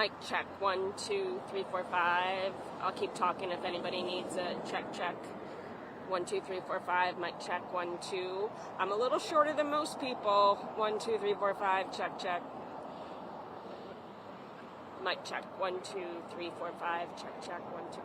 Mic check. 1, 2, 3, 4, 5. I'll keep talking if anybody needs a check, check. 1, 2, 3, 4, 5. Mic check. 1, 2. I'm a little shorter than most people. 1, 2, 3, 4, 5. Check, check. Mic check. 1, 2, 3, 4, 5. Check, check. 1, 2.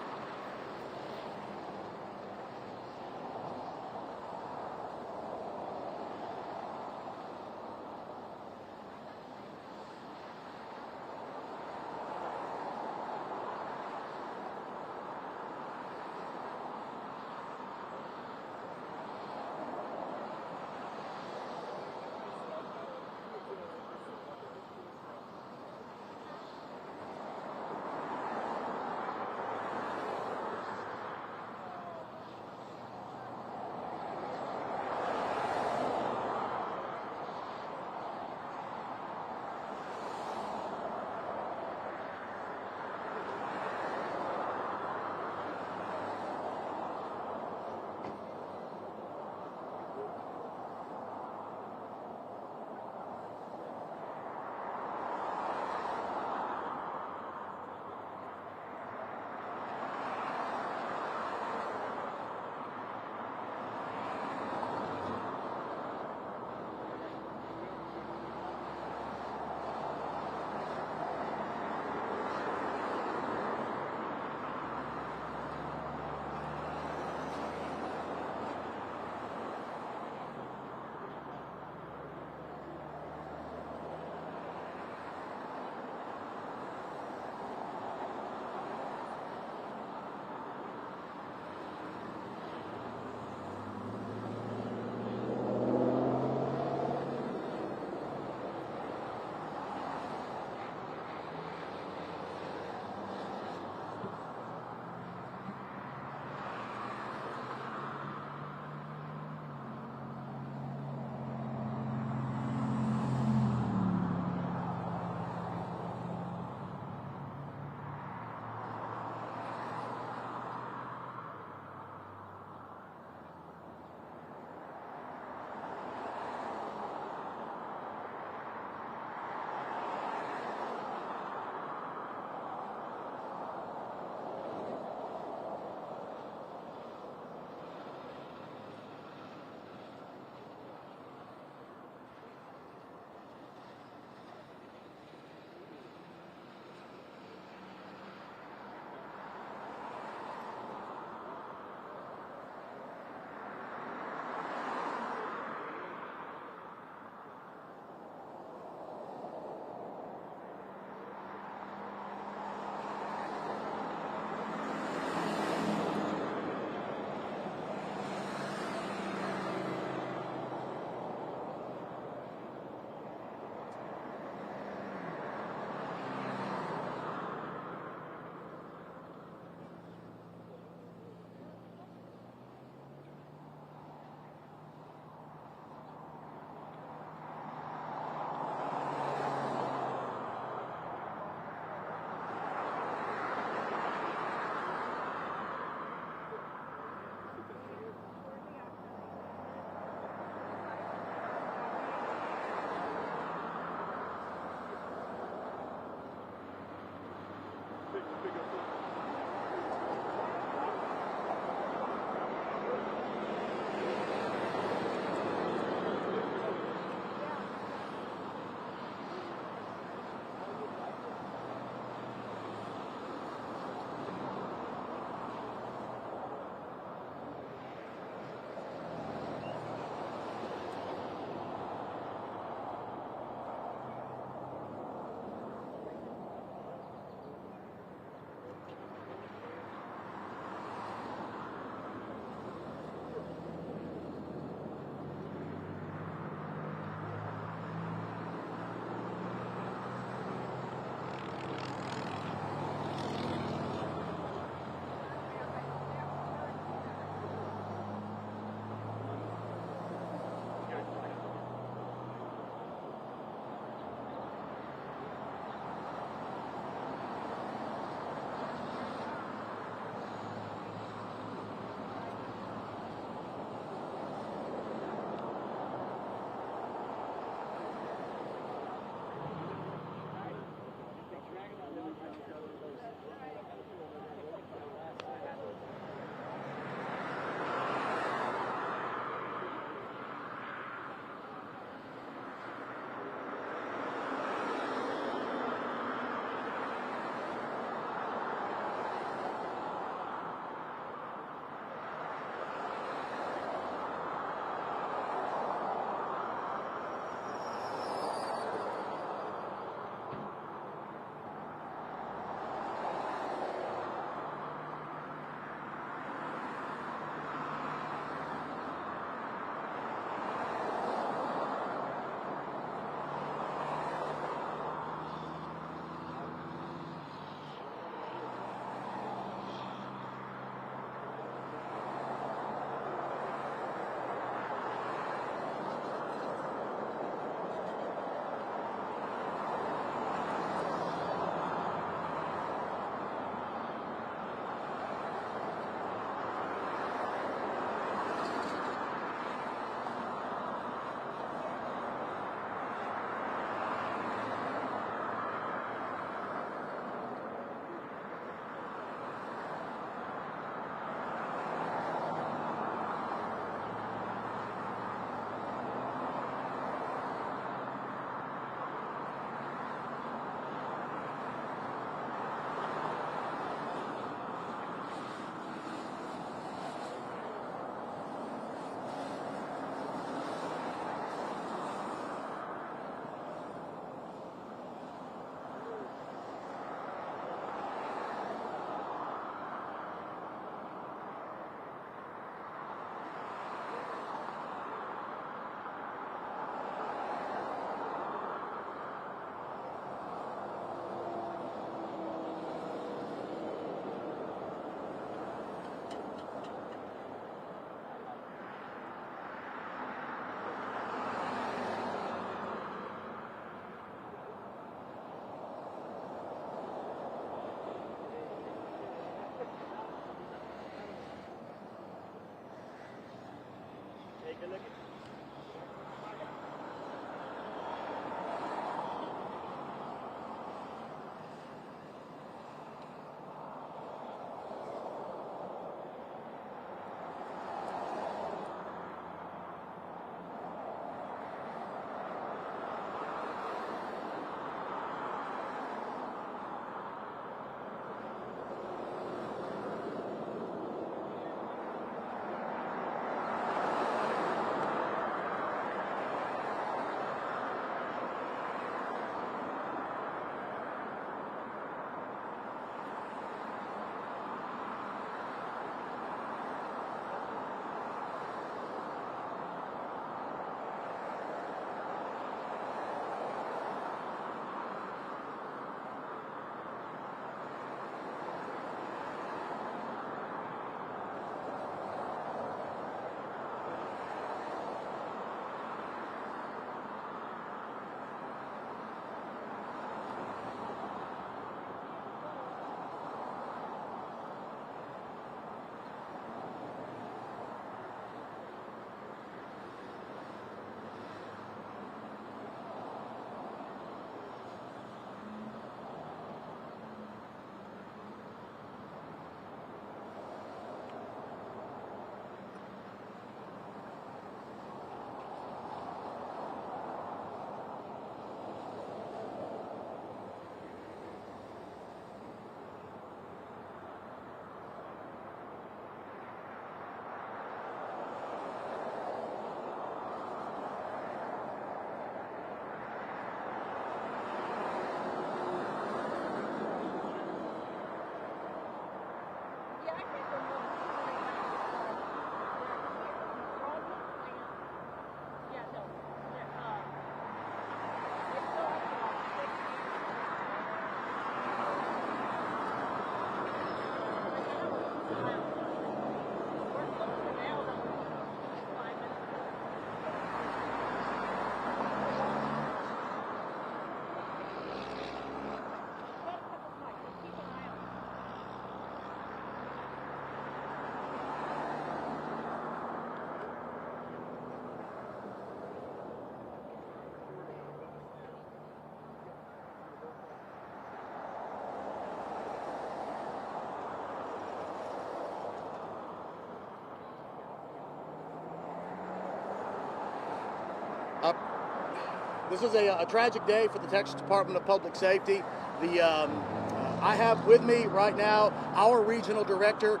This is a tragic day for the Texas Department of Public Safety. I have with me right now our regional director,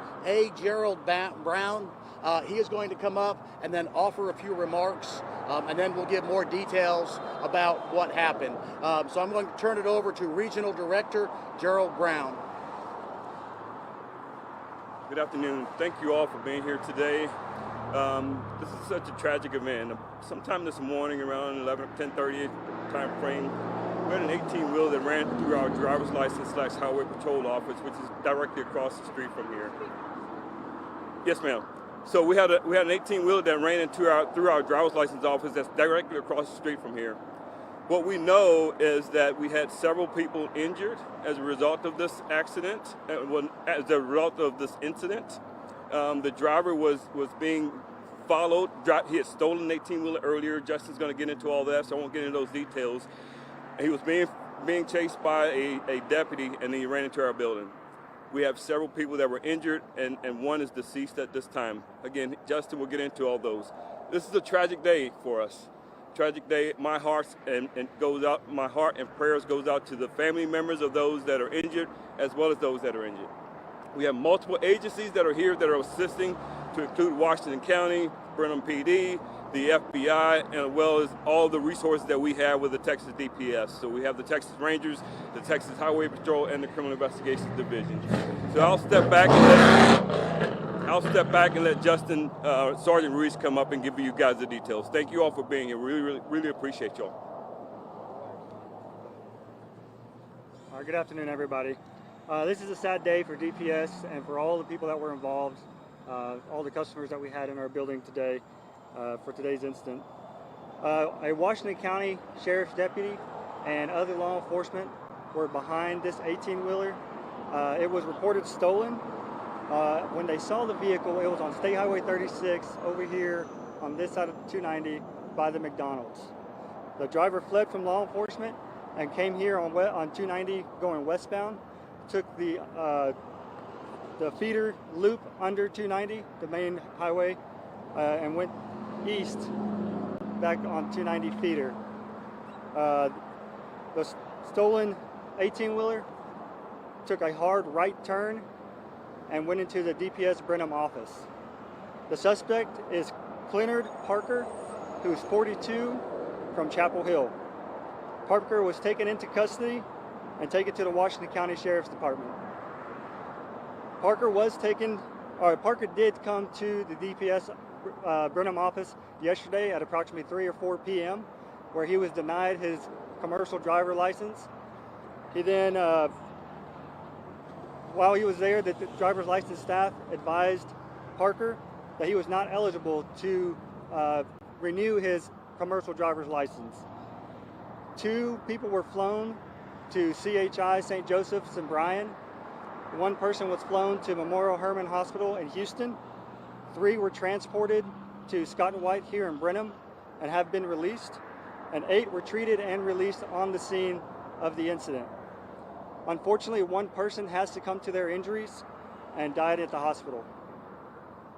Gerald Brown. He is going to come up and then offer a few remarks, and then we'll give more details about what happened. So I'm going to turn it over to Regional Director Gerald Brown. Good afternoon. Thank you all for being here today. This is such a tragic event. Sometime this morning around 10:30 time frame, we had an 18-wheeler that ran through our driver's license / highway patrol office, which is directly across the street from here. Yes, ma'am. So we had an 18-wheeler that ran through our driver's license office that's directly across the street from here. What we know is that we had several people injured as a result of this accident, as a result of this incident. The driver was being followed. He had stolen an 18-wheeler earlier. Justin's going to get into all that, so I won't get into those details. He was being chased by a deputy, and he ran into our building. We have several people that were injured, and one is deceased at this time. Again, Justin will get into all those. This is a tragic day for us. Tragic day. My heart and prayers goes out to the family members of those that are injured, as well as those that are injured. We have multiple agencies that are here that are assisting, to include Washington County, Brenham PD, the FBI, and as well as all the resources that we have with the Texas DPS. So we have the Texas Rangers, the Texas Highway Patrol, and the Criminal Investigations Division. So I'll step back and let Justin, Sergeant Ruiz, come up and give you guys the details. Thank you all for being here. Really appreciate y'all. Good afternoon, everybody. This is a sad day for DPS and for all the people that were involved, all the customers that we had in our building today for today's incident. A Washington County Sheriff's deputy and other law enforcement were behind this 18-wheeler. It was reported stolen. When they saw the vehicle, it was on State Highway 36 over here on this side of 290 by the McDonald's. The driver fled from law enforcement and came here on 290 going westbound, took the feeder loop under 290, the main highway, and went east back on 290 feeder. The stolen 18-wheeler took a hard right turn and went into the DPS Brenham office. The suspect is Clennard Parker, who's 42, from Chapel Hill. Parker was taken into custody and taken to the Washington County Sheriff's Department. Parker did come to the DPS Brenham office yesterday at approximately 3 or 4 p.m., where he was denied his commercial driver license. He then, while he was there, the driver's license staff advised Parker that he was not eligible to renew his commercial driver's license. 2 people were flown to CHI St. Joseph's in Bryan. 1 person was flown to Memorial Hermann Hospital in Houston. 3 were transported to Scott and White here in Brenham and have been released. And 8 were treated and released on the scene of the incident. Unfortunately, 1 person has succumbed to their injuries and died at the hospital.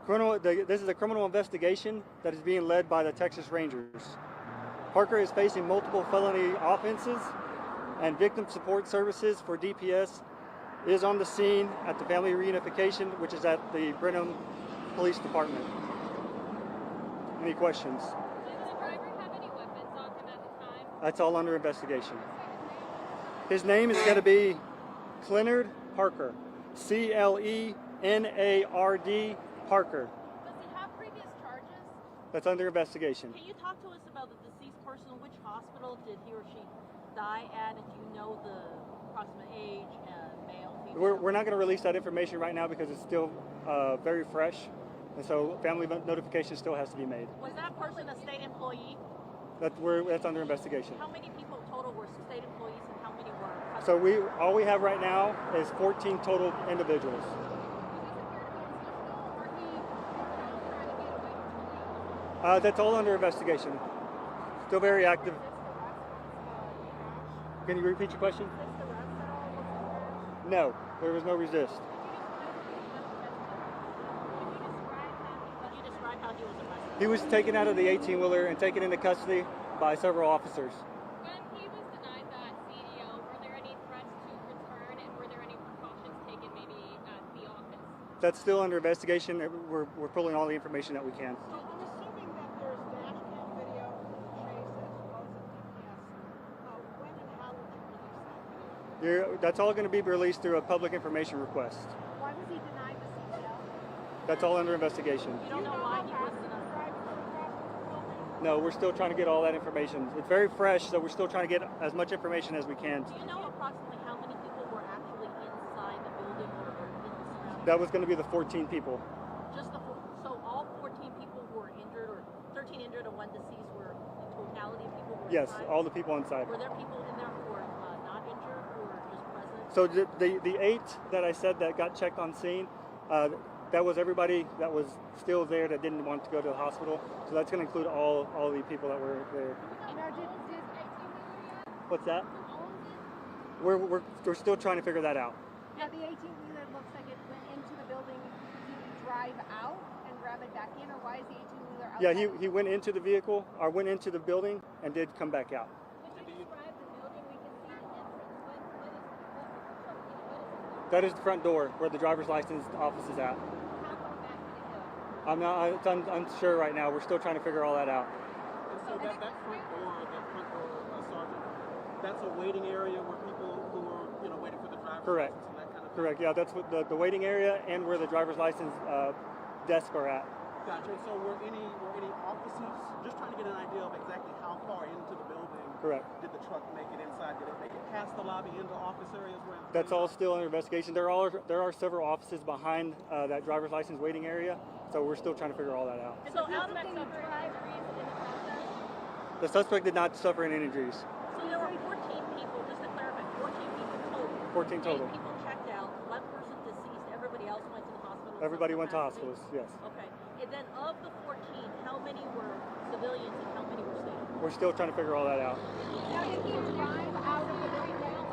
This is a criminal investigation that is being led by the Texas Rangers. Parker is facing multiple felony offenses, and Victim Support Services for DPS is on the scene at the family reunification, which is at the Brenham Police Department. Any questions? Did the driver have any weapons on him at the time? That's all under investigation. His name is going to be Clennard Parker. Clenard Parker. Does he have previous charges? That's under investigation. Can you talk to us about the deceased person? Which hospital did he or she die at? And do you know the approximate age and male, female? We're not going to release that information right now because it's still very fresh. And so family notification still has to be made. Was that person a state employee? That's under investigation. How many people total were state employees and how many were? So all we have right now is 14 total individuals. That's all under investigation. Still very active. Can you repeat your question? No, there was no resist. Could you describe how he was arrested? He was taken out of the 18-wheeler and taken into custody by several officers. When he was denied that CDO, were there any threats to return, and were there any precautions taken maybe at the office? That's still under investigation. We're pulling all the information that we can. So I'm assuming that there's dash cam video of the chase as well as a DPS. When and how would you release that video? That's all going to be released through a public information request. Why was he denied the CDL? That's all under investigation. You don't know why he was denied? No, we're still trying to get all that information. It's very fresh, so we're still trying to get as much information as we can. Do you know approximately how many people were actually inside the building or in the surroundings? That was going to be the 14 people. So all 14 people who were injured, or 13 injured and 1 deceased, were the totality of people who were Yes, inside? all the people inside. Were there people in there who were not injured, who were just present? So the 8 that I said that got checked on scene, that was everybody that was still there that didn't want to go to the hospital. So that's going to include all the people that were there. Now, did 18 yet? What's that? Who owns it? We're still trying to figure that out. Now, the 18-wheeler looks like it went into the building. Did he drive out and grab it back in, or why is the 18-wheeler outside? Yeah, he went into the vehicle, or went into the building, and did come back out. Could you describe the building? We can see the entrance. What is That is the front door where the driver's license office is at. how far back did it go? I'm not. It's unsure right now. We're still trying to figure all that out. And so that front door, Sergeant, that's a waiting area where people who are, waiting for the driver's Correct. license and that kind of thing? Correct. Yeah, that's what the waiting area and where the driver's license desks are at. Gotcha. So were any officers, just trying to get an idea of exactly how far into the building Correct. did the truck make it inside? Did it make it past the lobby into office areas? That's all still under investigation. There are several offices behind that driver's license waiting area, so we're still trying to figure all that out. So out of Suspect suffered injuries in the process? The suspect did not suffer any injuries. So there were 14 people, just to clarify, 14 people total. 14 total. 8 people checked out, 1 person deceased, everybody else went to the hospital. Everybody some went to capacity? hospitals. Yes. Okay. And then of the 14, how many were civilians and how many were state? We're still trying to figure all that out. Now, did he drive out of the building now?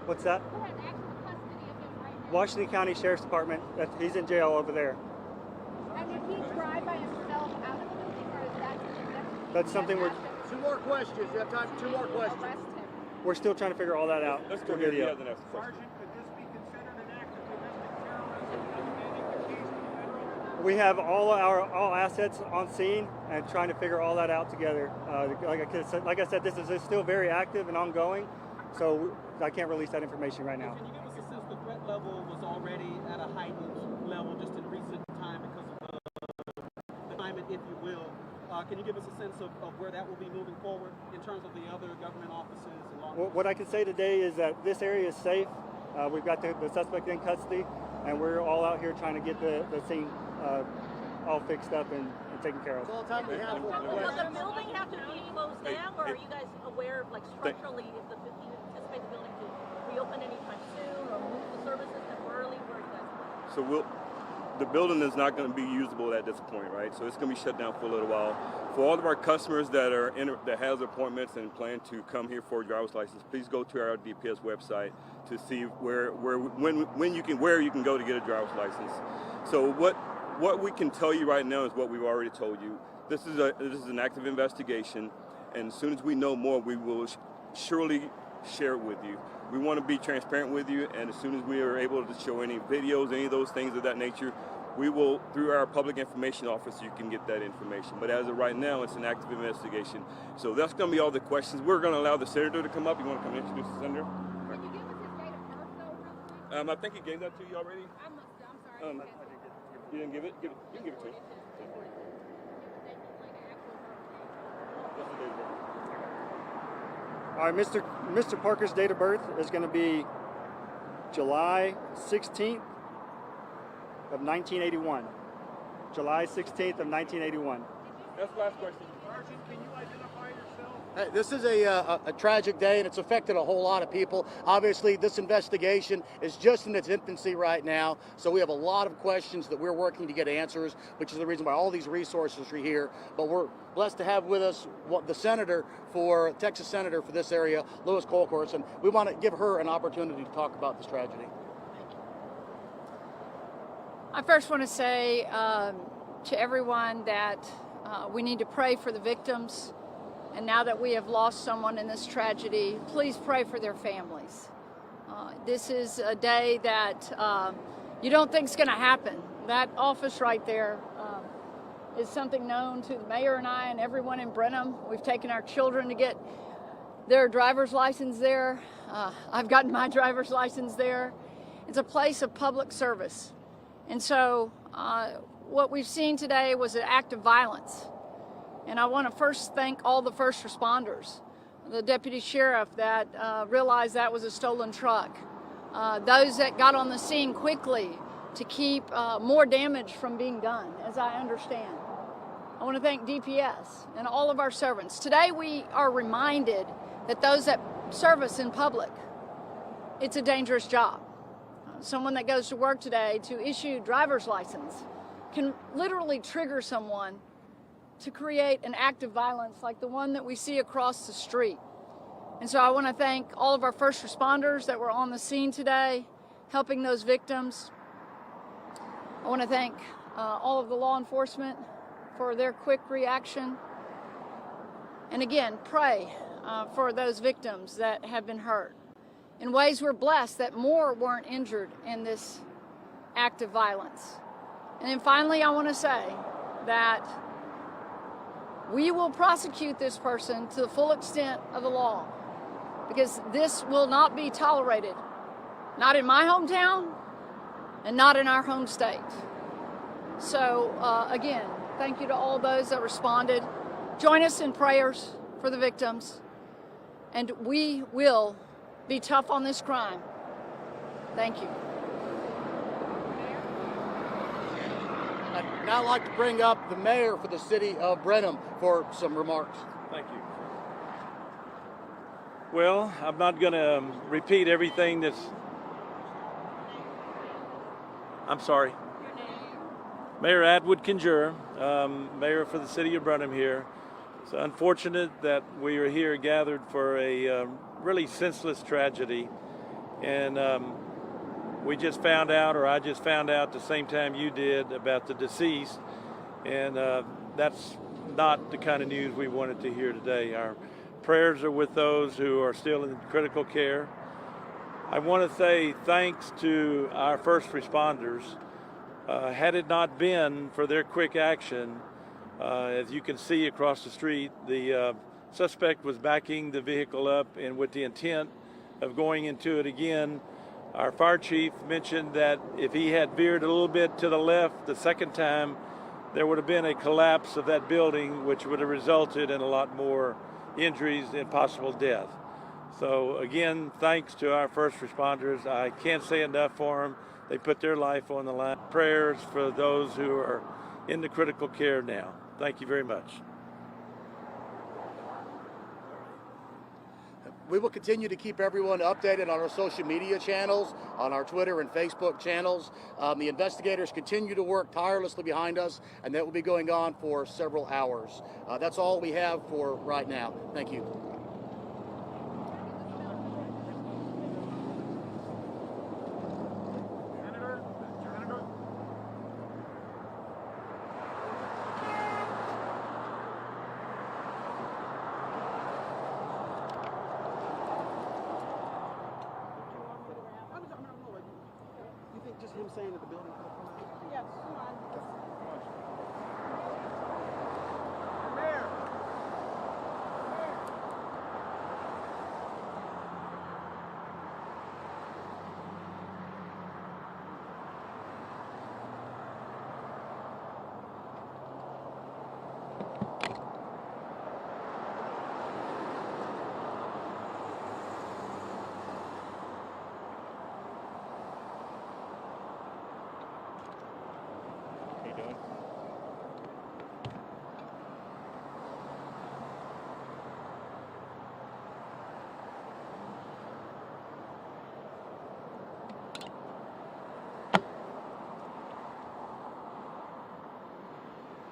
What's that? Who has actual custody of him right now? Washington County Sheriff's Department. He's in jail over there. And did he drive by himself out of the building, or is that That's something we're 2 more questions. You have time for 2 more questions. arrest him? we're still trying to figure all that out. Let's through go ahead. video. He has the next question. Sergeant, could this be considered an act of domestic terrorism, demanding the case to the federal? We have all assets on scene and trying to figure all that out together. Like I said, this is still very active and ongoing, so I can't release that information right now. Can you give us a sense the threat level was already at a heightened level just in recent time because of the climate, if you will? Can you give us a sense of where that will be moving forward in terms of the other government offices and law enforcement? What I can say today is that this area is safe. We've got the suspect in custody, and we're all out here trying to get the scene all fixed up and taken care of. That's all the time we have. Will the building have to be closed down, or are you guys aware of, like, structurally, if you anticipate the building to reopen anytime soon, or move the services temporarily, where are you guys? So the building is not going to be usable at this point, right? So it's going to be shut down for a little while. For all of our customers that has appointments and plan to come here for a driver's license, please go to our DPS website to see where you can go to get a driver's license. So what we can tell you right now is what we've already told you. This is an active investigation, and as soon as we know more, we will surely share it with you. We want to be transparent with you, and as soon as we are able to show any videos, any of those things of that nature, we will, through our public information office, you can get that information. But as of right now, it's an active investigation. So that's going to be all the questions. We're going to allow the senator to come up. You want to come introduce the senator? Can you give us his date of birth, though, real quick? I think he gave that to you already. I'm sorry. You didn't give it? You can give it to him. All right, Mr. Parker's date of birth is going to be July 16th of 1981. July 16th of 1981. That's the last question. Sergeant, can you identify yourself? Hey, this is a tragic day, and it's affected a whole lot of people. Obviously, this investigation is just in its infancy right now, so we have a lot of questions that we're working to get answers, which is the reason why all these resources are here. But we're blessed to have with us the Texas senator for this area, Louis Colcourse, and we want to give her an opportunity to talk about this tragedy. I first want to say to everyone that we need to pray for the victims. And now that we have lost someone in this tragedy, please pray for their families. This is a day that you don't think is going to happen. That office right there is something known to the mayor and I and everyone in Brenham. We've taken our children to get their driver's license there. I've gotten my driver's license there. It's a place of public service. And so what we've seen today was an act of violence. And I want to first thank all the first responders, the deputy sheriff that realized that was a stolen truck, those that got on the scene quickly to keep more damage from being done, as I understand. I want to thank DPS and all of our servants. Today we are reminded that those that serve us in public, it's a dangerous job. Someone that goes to work today to issue driver's license can literally trigger someone to create an act of violence like the one that we see across the street. And so I want to thank all of our first responders that were on the scene today, helping those victims. I want to thank all of the law enforcement for their quick reaction. And again, pray for those victims that have been hurt. In ways we're blessed that more weren't injured in this act of violence. And then finally, I want to say that we will prosecute this person to the full extent of the law, because this will not be tolerated, not in my hometown and not in our home state. So again, thank you to all those that responded. Join us in prayers for the victims, and we will be tough on this crime. Thank you. I'd now like to bring up the mayor for the city of Brenham for some remarks. Thank you. Well, I'm not going to repeat everything that's... I'm sorry. Mayor Atwood Conjure, Mayor for the City of Brenham here. It's unfortunate that we are here gathered for a really senseless tragedy. And we just found out, or I just found out the same time you did, about the deceased. And that's not the kind of news we wanted to hear today. Our prayers are with those who are still in critical care. I want to say thanks to our first responders. Had it not been for their quick action, as you can see across the street, the suspect was backing the vehicle up and with the intent of going into it again. Our fire chief mentioned that if he had veered a little bit to the left the second time, there would have been a collapse of that building, which would have resulted in a lot more injuries and possible death. So again, thanks to our first responders. I can't say enough for them. They put their life on the line. Prayers for those who are in the critical care now. Thank you very much. We will continue to keep everyone updated on our social media channels, on our Twitter and Facebook channels. The investigators continue to work tirelessly behind us, and that will be going on for several hours. That's all we have for right now. Thank you. You think just him saying that the building could have come out? Yes, come on.